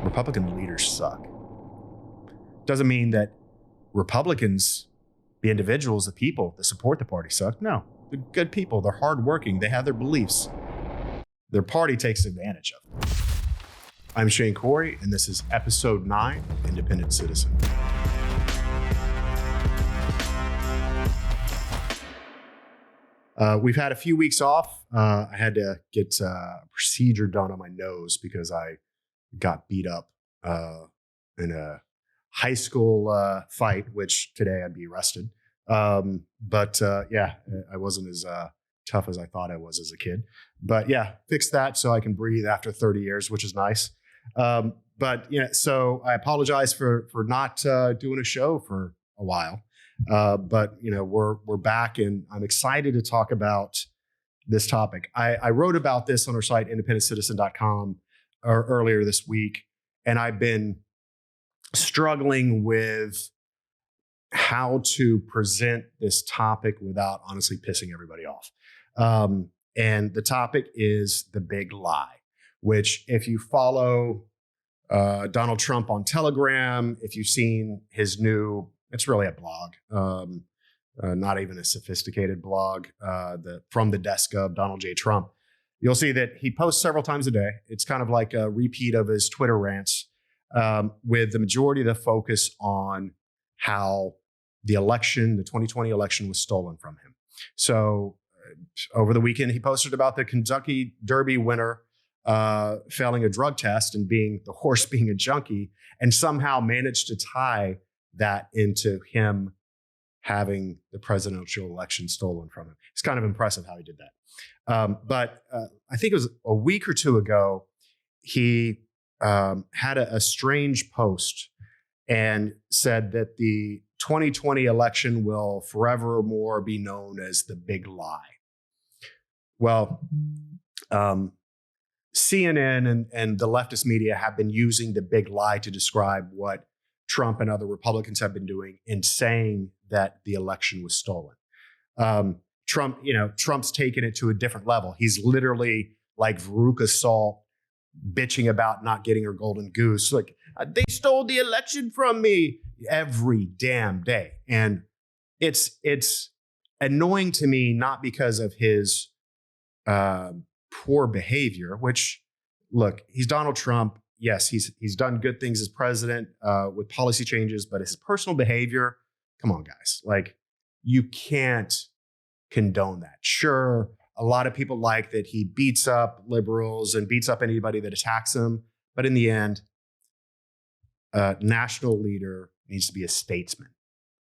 Republican leaders suck. Doesn't mean that Republicans, the individuals, the people that support the party suck. No, they're good people. They're hardworking. They have their beliefs. Their party takes advantage of them. I'm Shane Corey, and this is episode 9 of Independent Citizen. We've had a few weeks off. I had to get a procedure done on my nose because I got beat up in a high school fight, which today I'd be arrested. But I wasn't as tough as I thought I was as a kid. But yeah, fixed that so I can breathe after 30 years, which is nice. So I apologize for not doing a show for a while. But we're back, and I'm excited to talk about this topic. I wrote about this on our site, independentcitizen.com, earlier this week, and I've been struggling with how to present this topic without honestly pissing everybody off. And the topic is the big lie, which if you follow Donald Trump on Telegram, if you've seen his new, it's really a blog, not even a sophisticated blog, from the desk of Donald J. Trump. You'll see that he posts several times a day. It's kind of like a repeat of his Twitter rants, with the majority of the focus on how the 2020 election was stolen from him. So over the weekend, he posted about the Kentucky Derby winner failing a drug test and the horse being a junkie, and somehow managed to tie that into him having the presidential election stolen from him. It's kind of impressive how he did that. But I think it was a week or two ago, he had a strange post and said that the 2020 election will forevermore be known as the big lie. Well, CNN and the leftist media have been using the big lie to describe what Trump and other Republicans have been doing in saying that the election was stolen. Trump's taken it to a different level. He's literally like Veruca Salt bitching about not getting her golden goose. Like, they stole the election from me every damn day. And it's annoying to me, not because of his poor behavior, which, look, he's Donald Trump. Yes, he's done good things as president with policy changes, but his personal behavior, come on, guys. Like, you can't condone that. Sure, a lot of people like that he beats up liberals and beats up anybody that attacks him. But in the end, a national leader needs to be a statesman,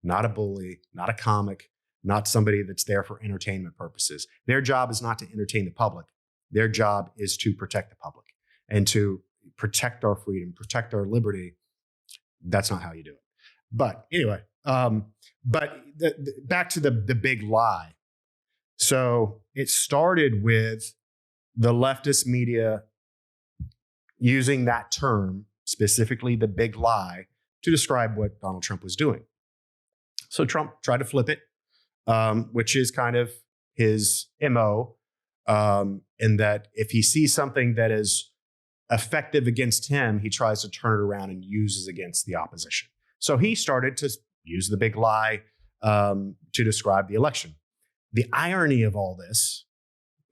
not a bully, not a comic, not somebody that's there for entertainment purposes. Their job is not to entertain the public. Their job is to protect the public and to protect our freedom, protect our liberty. That's not how you do it. But anyway, back to the big lie. So it started with the leftist media using that term, specifically the big lie, to describe what Donald Trump was doing. So Trump tried to flip it, which is kind of his MO, in that if he sees something that is effective against him, he tries to turn it around and uses against the opposition. So he started to use the big lie to describe the election. The irony of all this,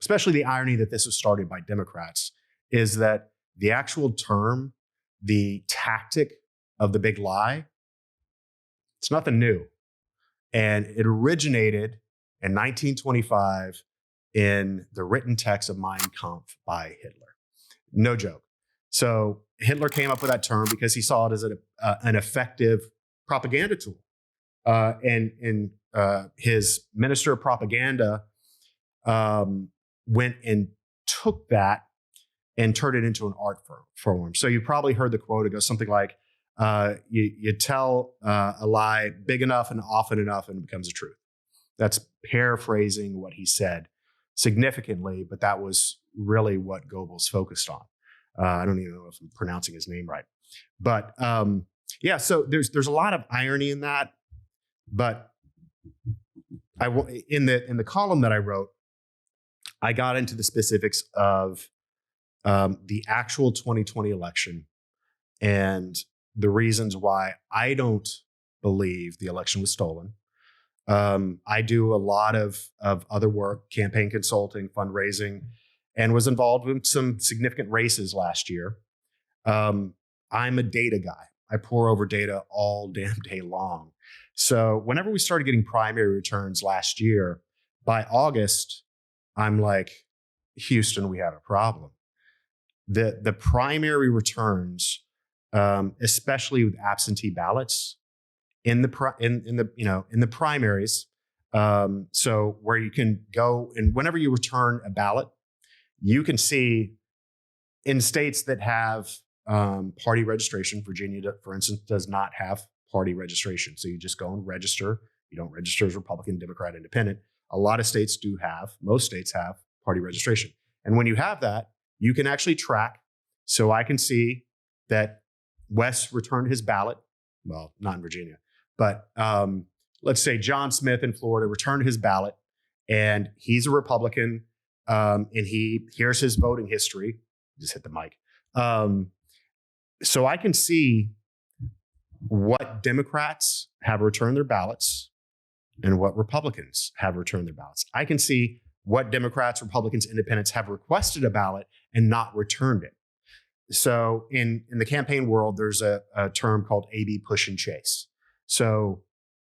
especially the irony that this was started by Democrats, is that the actual term, the tactic of the big lie, it's nothing new. And it originated in 1925 in the written text of Mein Kampf by Hitler. No joke. So Hitler came up with that term because he saw it as an effective propaganda tool. And his minister of propaganda went and took that and turned it into an art form. So you probably heard the quote. It goes something like, you tell a lie big enough and often enough and it becomes a truth. That's paraphrasing what he said significantly, but that was really what Goebbels focused on. I don't even know if I'm pronouncing his name right. But so there's a lot of irony in that. But in the column that I wrote, I got into the specifics of the actual 2020 election and the reasons why I don't believe the election was stolen. I do a lot of other work, campaign consulting, fundraising, and was involved with some significant races last year. I'm a data guy. I pore over data all damn day long. So whenever we started getting primary returns last year, by August, I'm like, Houston, we have a problem. The primary returns, especially with absentee ballots, in the primaries. So where you can go and whenever you return a ballot, you can see in states that have party registration. Virginia, for instance, does not have party registration. So you just go and register. You don't register as Republican, Democrat, Independent. A lot of states do have, most states have party registration. And when you have that, you can actually track. So I can see that Wes returned his ballot. Well, not in Virginia, but let's say John Smith in Florida returned his ballot, and he's a Republican, and here's his voting history. Just hit the mic. So I can see what Democrats have returned their ballots and what Republicans have returned their ballots. I can see what Democrats, Republicans, Independents have requested a ballot and not returned it. So in the campaign world, there's a term called AB push and chase. So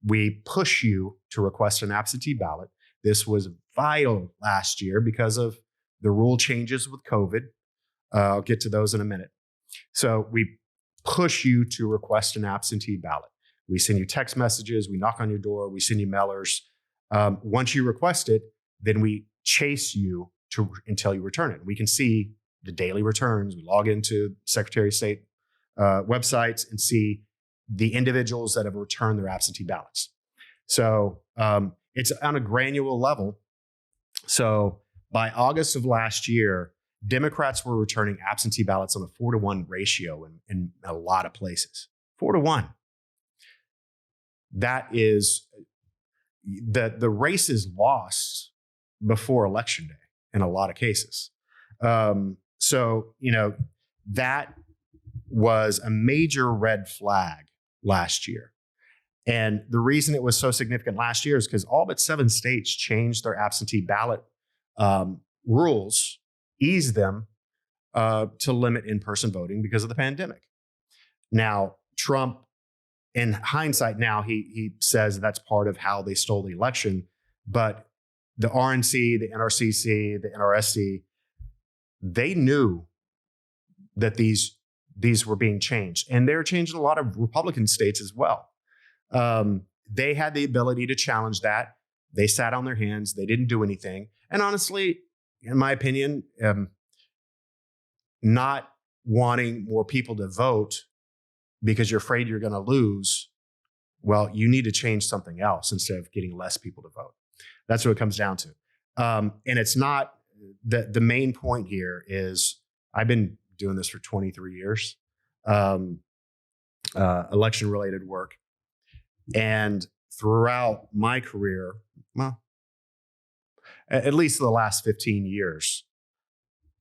we push you to request an absentee ballot. This was vital last year because of the rule changes with COVID. I'll get to those in a minute. So we push you to request an absentee ballot. We send you text messages, we knock on your door, we send you mailers. Once you request it, then we chase you until you return it. We can see the daily returns. We log into Secretary of State websites and see the individuals that have returned their absentee ballots. So it's on a granular level. So by August of last year, Democrats were returning absentee ballots on a 4-to-1 ratio in a lot of places. 4-to-1. That is, the race is lost before Election Day in a lot of cases. So, that was a major red flag last year. And the reason it was so significant last year is because all but 7 states changed their absentee ballot rules, eased them to limit in-person voting because of the pandemic. Now, Trump, in hindsight now, he says that's part of how they stole the election. But the RNC, the NRCC, the NRSC, they knew that these were being changed. And they were changed in a lot of Republican states as well. They had the ability to challenge that. They sat on their hands. They didn't do anything. And honestly, in my opinion, not wanting more people to vote because you're afraid you're going to lose, well, you need to change something else instead of getting less people to vote. That's what it comes down to. And it's not, the main point here is I've been doing this for 23 years, election-related work. And throughout my career, well, at least the last 15 years,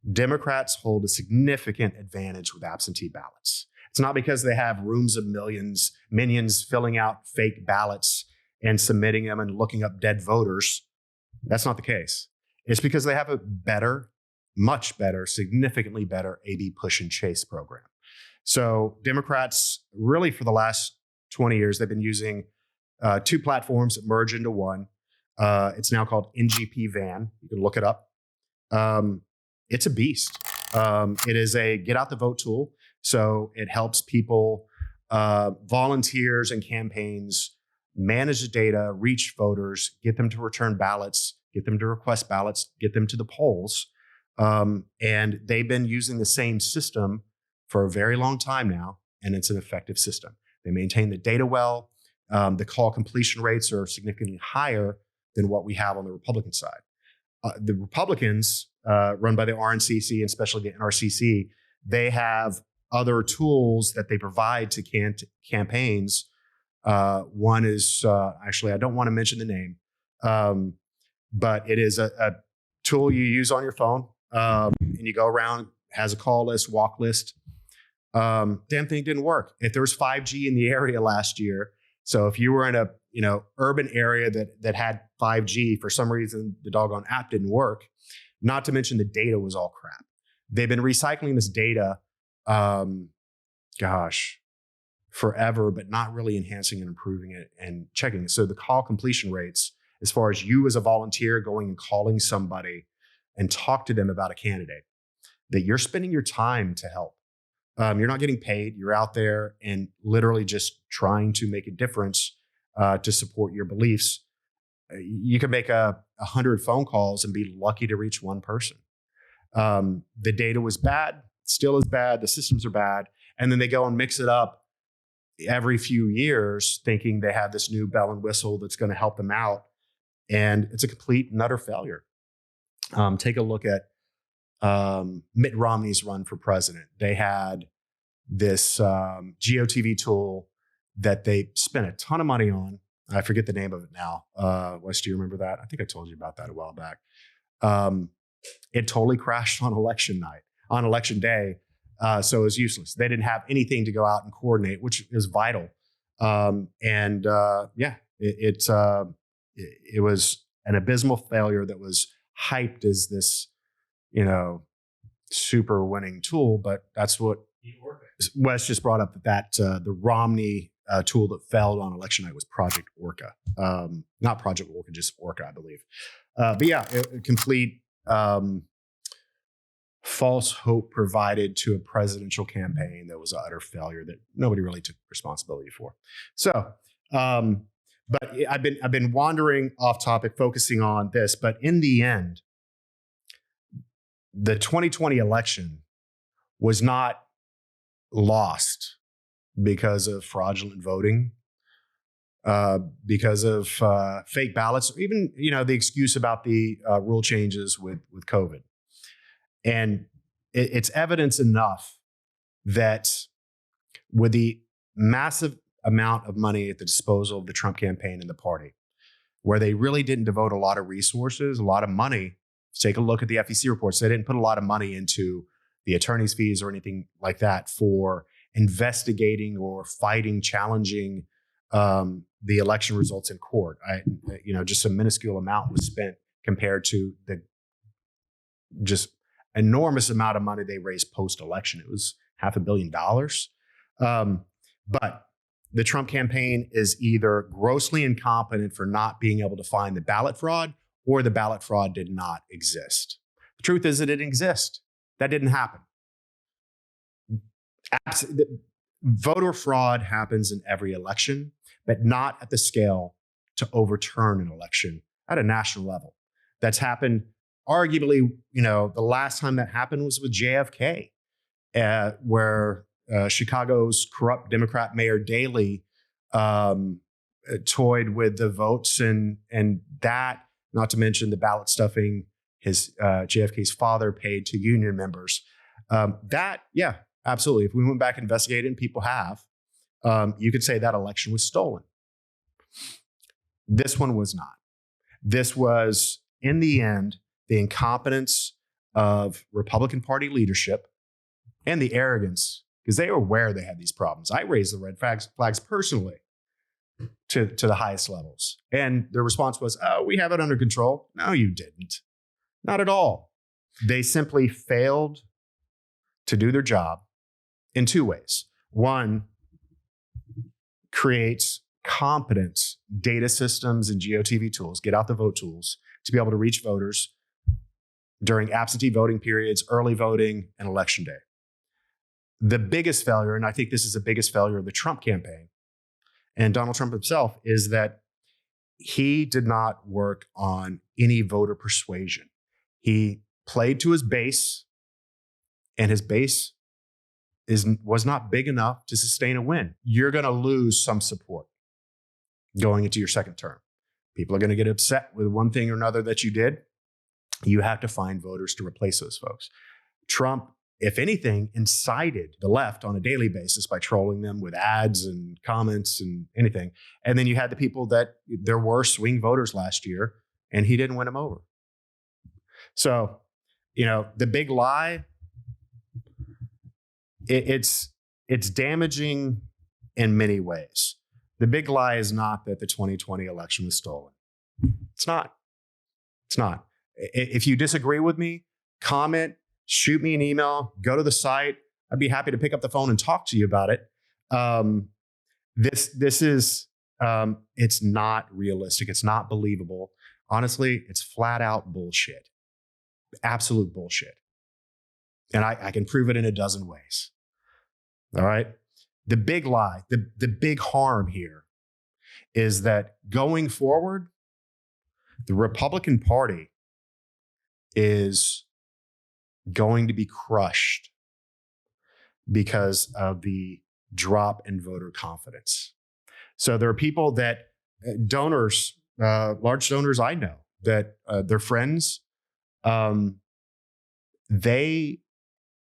Democrats hold a significant advantage with absentee ballots. It's not because they have rooms of minions filling out fake ballots and submitting them and looking up dead voters. That's not the case. It's because they have a better, much better, significantly better AB push and chase program. So Democrats, really for the last 20 years, they've been using 2 platforms that merge into one. It's now called NGP Van. You can look it up. It's a beast. It is a get out the vote tool. So it helps people, volunteers and campaigns manage the data, reach voters, get them to return ballots, get them to request ballots, get them to the polls. And they've been using the same system for a very long time now, and it's an effective system. They maintain the data well. The call completion rates are significantly higher than what we have on the Republican side. The Republicans, run by the RNCC and especially the NRCC, they have other tools that they provide to campaigns. One is, actually, I don't want to mention the name, but it is a tool you use on your phone, and you go around, has a call list, walk list. Damn thing didn't work. If there was 5G in the area last year, so if you were in a urban area that had 5G, for some reason the doggone app didn't work. Not to mention the data was all crap. They've been recycling this data, forever, but not really enhancing and improving it and checking it. So the call completion rates, as far as you as a volunteer going and calling somebody and talk to them about a candidate, that you're spending your time to help. You're not getting paid. You're out there and literally just trying to make a difference to support your beliefs. You can make 100 phone calls and be lucky to reach one person. The data was bad, still is bad. The systems are bad. And then they go and mix it up every few years thinking they have this new bell and whistle that's going to help them out. And it's a complete and utter failure. Take a look at Mitt Romney's run for president. They had this GOTV tool that they spent a ton of money on. I forget the name of it now. Wes, do you remember that? I think I told you about that a while back. It totally crashed on election day. So it was useless. They didn't have anything to go out and coordinate, which is vital. It was an abysmal failure that was hyped as this, super winning tool. But that's what Wes just brought up, that the Romney tool that failed on election night was Project Orca. Not Project Orca, just Orca, I believe. A complete false hope provided to a presidential campaign that was an utter failure that nobody really took responsibility for. So, but I've been wandering off topic, focusing on this. But in the end, the 2020 election was not lost because of fraudulent voting, because of fake ballots, or even the excuse about the rule changes with COVID. And it's evidence enough that with the massive amount of money at the disposal of the Trump campaign and the party, where they really didn't devote a lot of resources, a lot of money. Take a look at the FEC reports. They didn't put a lot of money into the attorney's fees or anything like that for investigating or fighting, challenging the election results in court. Just a minuscule amount was spent compared to the just enormous amount of money they raised post-election. It was $500 million. But the Trump campaign is either grossly incompetent for not being able to find the ballot fraud, or the ballot fraud did not exist. The truth is that it didn't exist. That didn't happen. Voter fraud happens in every election, but not at the scale to overturn an election at a national level. That's happened arguably, the last time that happened was with JFK, where Chicago's corrupt Democrat Mayor Daley toyed with the votes and that, not to mention the ballot stuffing his JFK's father paid to union members. Absolutely. If we went back and investigated, and people have, you could say that election was stolen. This one was not. This was, in the end, the incompetence of Republican Party leadership and the arrogance, because they were aware they had these problems. I raised the red flags personally to the highest levels. And the response was, oh, we have it under control. No, you didn't. Not at all. They simply failed to do their job in two ways. One, creates competent data systems and GOTV tools, get out the vote tools, to be able to reach voters during absentee voting periods, early voting, and election day. The biggest failure, and I think this is the biggest failure of the Trump campaign and Donald Trump himself, is that he did not work on any voter persuasion. He played to his base, and his base was not big enough to sustain a win. You're going to lose some support going into your second term. People are going to get upset with one thing or another that you did. You have to find voters to replace those folks. Trump, if anything, incited the left on a daily basis by trolling them with ads and comments and anything. And then you had the people that there were swing voters last year, and he didn't win them over. So, the big lie, it's it's damaging in many ways. The big lie is not that the 2020 election was stolen. It's not. It's not. If you disagree with me, comment, shoot me an email, go to the site. I'd be happy to pick up the phone and talk to you about it. This is it's not realistic. It's not believable. Honestly, it's flat out bullshit. Absolute bullshit. And I can prove it in a dozen ways. All right. The big lie, the big harm here is that going forward, the Republican Party is going to be crushed because of the drop in voter confidence. So there are people that donors, large donors I know, that their friends, they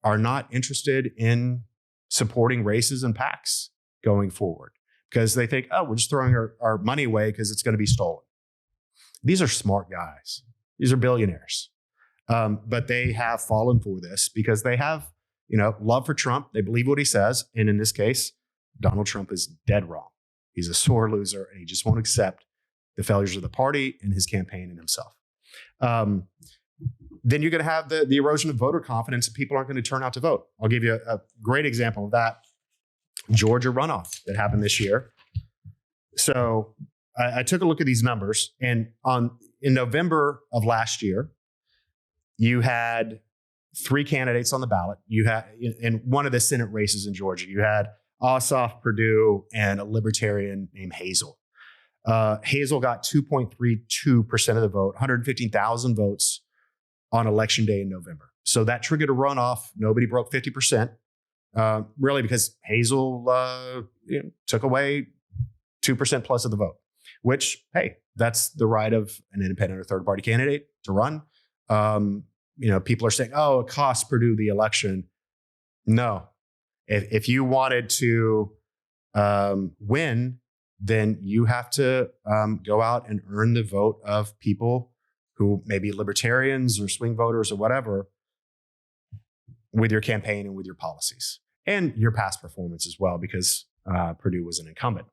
are not interested in supporting races and PACs going forward because they think, oh, we're just throwing our money away because it's going to be stolen. These are smart guys. These are billionaires. But they have fallen for this because they have, love for Trump. They believe what he says. And in this case, Donald Trump is dead wrong. He's a sore loser and he just won't accept the failures of the party and his campaign and himself. Then you're going to have the erosion of voter confidence and people aren't going to turn out to vote. I'll give you a great example of that. Georgia runoff that happened this year. So I took a look at these numbers, and in November of last year, you had 3 candidates on the ballot. You had in one of the Senate races in Georgia, you had Ossoff, Perdue, and a libertarian named Hazel. Hazel got 2.32% of the vote, 115,000 votes on election day in November. So that triggered a runoff. Nobody broke 50%, really because Hazel took away 2% plus of the vote, which, hey, that's the right of an independent or third party candidate to run. People are saying, oh, it cost Perdue the election. No. If you wanted to win, then you have to go out and earn the vote of people who may be libertarians or swing voters or whatever with your campaign and with your policies and your past performance as well, because Perdue was an incumbent.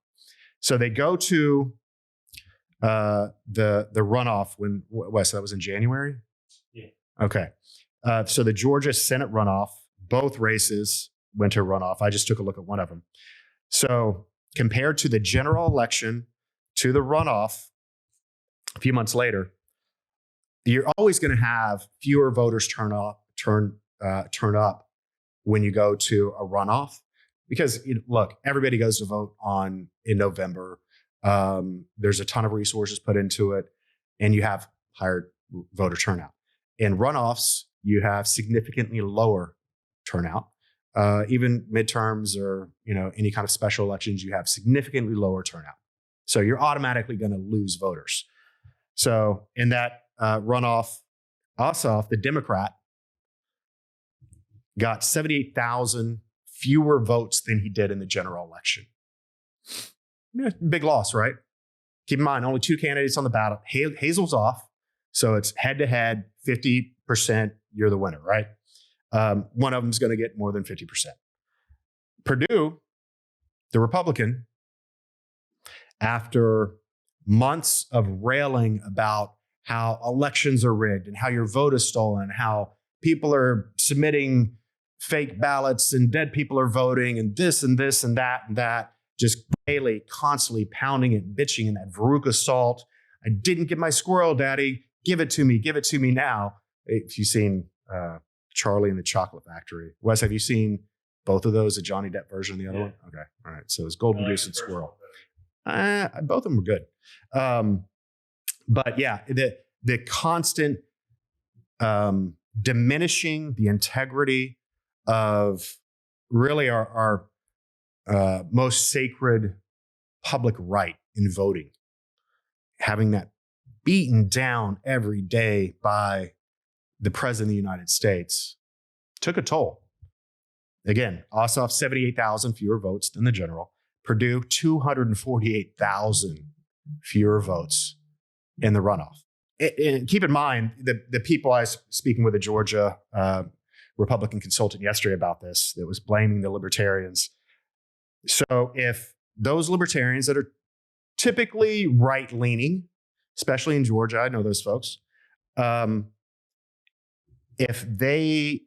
So they go to the runoff when, Wes, that was in January? Yeah. Okay. So the Georgia Senate runoff, both races went to runoff. I just took a look at one of them. So compared to the general election to the runoff a few months later, you're always going to have fewer voters turn up when you go to a runoff because, look, everybody goes to vote in November. There's a ton of resources put into it, and you have higher voter turnout. In runoffs, you have significantly lower turnout. Even midterms or any kind of special elections, you have significantly lower turnout. So you're automatically going to lose voters. So in that runoff, Ossoff, the Democrat, got 78,000 fewer votes than he did in the general election. Yeah, big loss, right? Keep in mind, only 2 candidates on the ballot. Hazel's off, so it's head-to-head, 50%, you're the winner, right? One of them is going to get more than 50%. Perdue, the Republican, after months of railing about how elections are rigged and how your vote is stolen, how people are submitting fake ballots and dead people are voting and this and this and that, just daily, constantly pounding it, bitching in that Veruca salt. I didn't get my squirrel, Daddy. Give it to me now. If you've seen Charlie and the Chocolate Factory. Wes, have you seen both of those, the Johnny Depp version and the other one? Okay. All right. So it's Golden Goose and Squirrel. Both of them were good. But yeah, the constant diminishing the integrity of really our most sacred public right in voting, having that beaten down every day by the president of the United States, took a toll. Again, Ossoff, 78,000 fewer votes than the general. Perdue, 248,000 fewer votes in the runoff. And keep in mind, the people I was speaking with a Georgia Republican consultant yesterday about this, that was blaming the libertarians. So if those libertarians that are typically right-leaning, especially in Georgia, I know those folks, if they,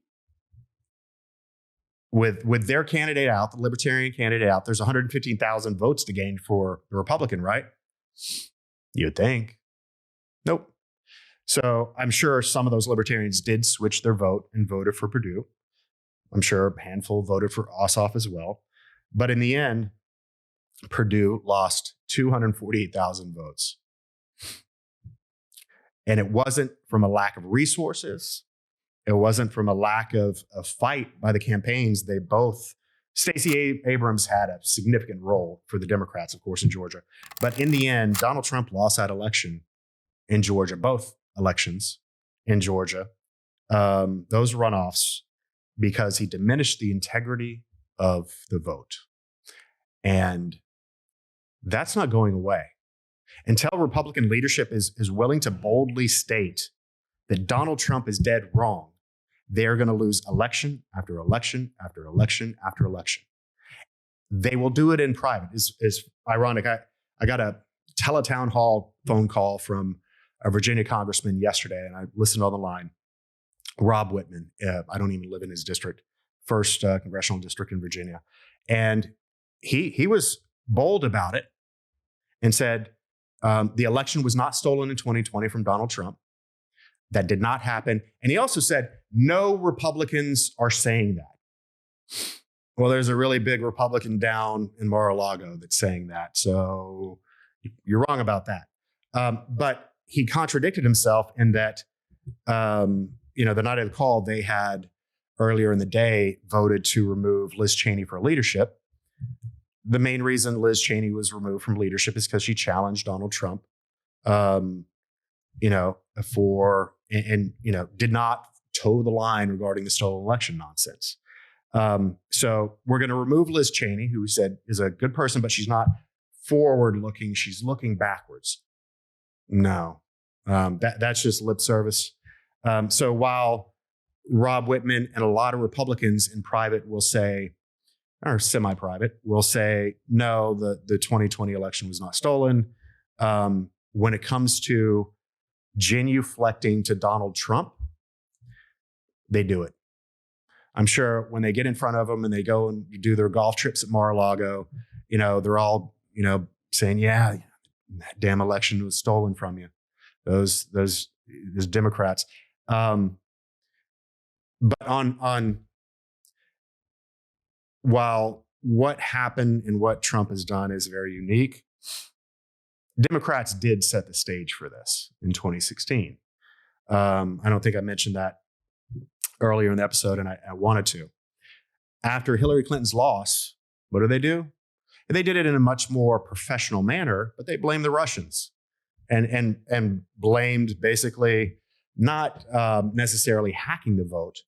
with their candidate out, the libertarian candidate out, there's 115,000 votes to gain for the Republican, right? You'd think. Nope. So I'm sure some of those libertarians did switch their vote and voted for Purdue. I'm sure a handful voted for Ossoff as well. But in the end, Purdue lost 248,000 votes. And it wasn't from a lack of resources. It wasn't from a lack of fight by the campaigns. They both, Stacey Abrams had a significant role for the Democrats, of course, in Georgia. But in the end, Donald Trump lost that election in Georgia, both elections in Georgia, those runoffs, because he diminished the integrity of the vote. And that's not going away. Until Republican leadership is willing to boldly state that Donald Trump is dead wrong, they're going to lose election after election after election after election. They will do it in private. It's ironic. I got a teletown hall phone call from a Virginia congressman yesterday, and I listened on the line. Rob Whitman. I don't even live in his district, first congressional district in Virginia. And he was bold about it and said the election was not stolen in 2020 from Donald Trump. That did not happen. And he also said, no Republicans are saying that. Well, there's a really big Republican down in Mar-a-Lago that's saying that. So you're wrong about that. But he contradicted himself in that, the night of the call, they had earlier in the day voted to remove Liz Cheney for leadership. The main reason Liz Cheney was removed from leadership is because she challenged Donald Trump, did not toe the line regarding the stolen election nonsense. So we're going to remove Liz Cheney, who we said is a good person, but she's not forward looking. She's looking backwards. No, that's just lip service. So while Rob Whitman and a lot of Republicans in private will say, or semi-private, will say, no, the 2020 election was not stolen. When it comes to genuflecting to Donald Trump, they do it. I'm sure when they get in front of him and they go and do their golf trips at Mar-a-Lago, they're all, saying, yeah, that damn election was stolen from you. Those Democrats. But while what happened and what Trump has done is very unique, Democrats did set the stage for this in 2016. I don't think I mentioned that earlier in the episode, and I wanted to. After Hillary Clinton's loss, what do? They did it in a much more professional manner, but they blamed the Russians and blamed basically not necessarily hacking the vote,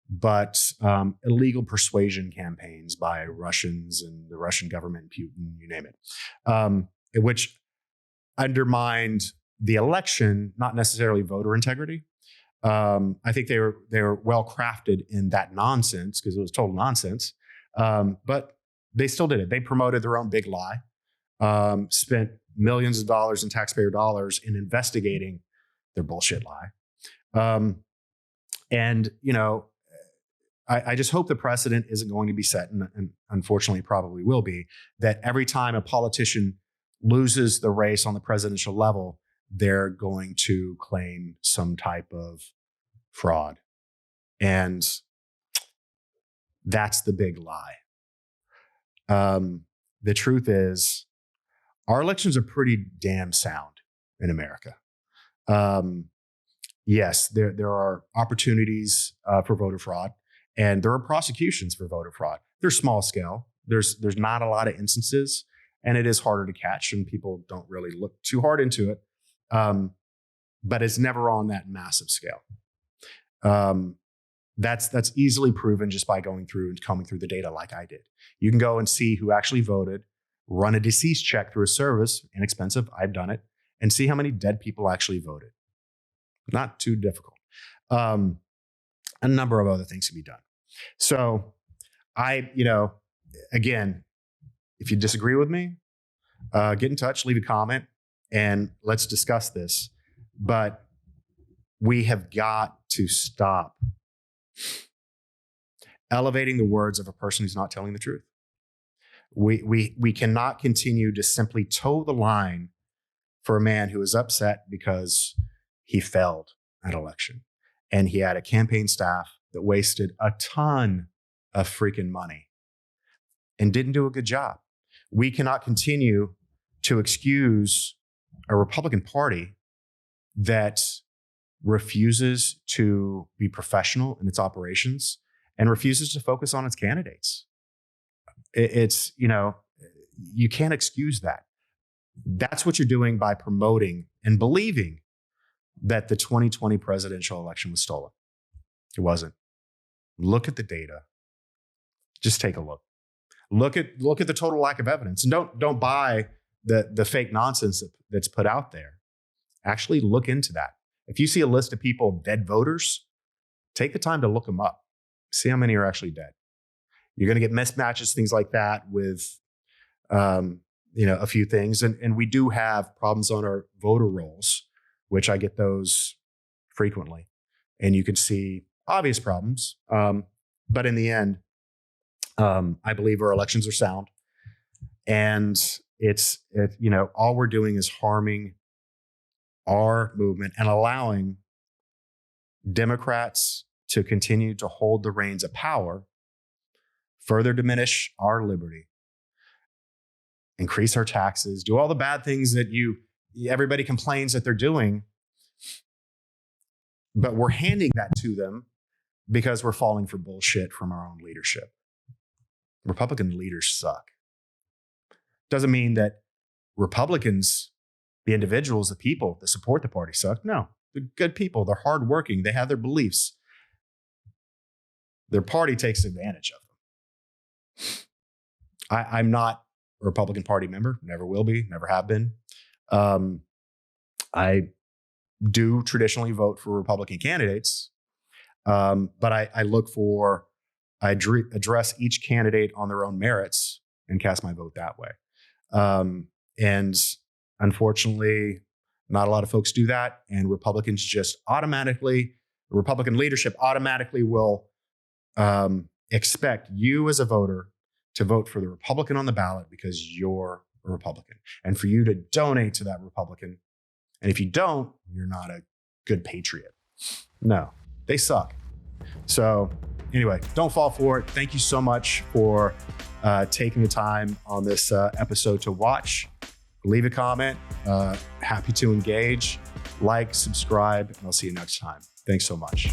but illegal persuasion campaigns by Russians and the Russian government, Putin, you name it, which undermined the election, not necessarily voter integrity. I think they were well crafted in that nonsense because it was total nonsense. But they still did it. They promoted their own big lie, spent millions of dollars in taxpayer dollars in investigating their bullshit lie. I just hope the precedent isn't going to be set, and unfortunately probably will be, that every time a politician loses the race on the presidential level, they're going to claim some type of fraud. And that's the big lie. The truth is, our elections are pretty damn sound in America. Yes, there are opportunities for voter fraud, and there are prosecutions for voter fraud. They're small scale. There's not a lot of instances, and it is harder to catch, and people don't really look too hard into it. But it's never on that massive scale. That's easily proven just by going through and combing through the data like I did. You can go and see who actually voted, run a deceased check through a service, inexpensive, I've done it, and see how many dead people actually voted. Not too difficult. A number of other things can be done. So again, If you disagree with me, get in touch, leave a comment, and let's discuss this. But we have got to stop elevating the words of a person who's not telling the truth. We cannot continue to simply toe the line for a man who is upset because he failed an election and he had a campaign staff that wasted a ton of freaking money and didn't do a good job. We cannot continue to excuse a Republican Party that refuses to be professional in its operations and refuses to focus on its candidates. It's, you can't excuse that. That's what you're doing by promoting and believing that the 2020 presidential election was stolen. It wasn't. Look at the data. Just take a look. Look at the total lack of evidence, and don't buy the fake nonsense that's put out there. Actually look into that. If you see a list of people, dead voters, take the time to look them up. See how many are actually dead. You're going to get mismatches, things like that with, a few things. And we do have problems on our voter rolls, which I get those frequently. And you can see obvious problems. But in the end, I believe our elections are sound. And all we're doing is harming our movement and allowing Democrats to continue to hold the reins of power, further diminish our liberty, increase our taxes, do all the bad things that everybody complains that they're doing. But we're handing that to them because we're falling for bullshit from our own leadership. Republican leaders suck. Doesn't mean that Republicans, the individuals, the people that support the party suck. No, they're good people. They're hardworking. They have their beliefs. Their party takes advantage of them. I'm not a Republican Party member, never will be, never have been. I do traditionally vote for Republican candidates, but I address each candidate on their own merits and cast my vote that way. And unfortunately, not a lot of folks do that, and Republican leadership automatically will expect you as a voter to vote for the Republican on the ballot because you're a Republican, and for you to donate to that Republican. And if you don't, you're not a good patriot. No, they suck. So anyway, don't fall for it. Thank you so much for taking the time on this episode to watch. Leave a comment. Happy to engage. Like, subscribe, and I'll see you next time. Thanks so much.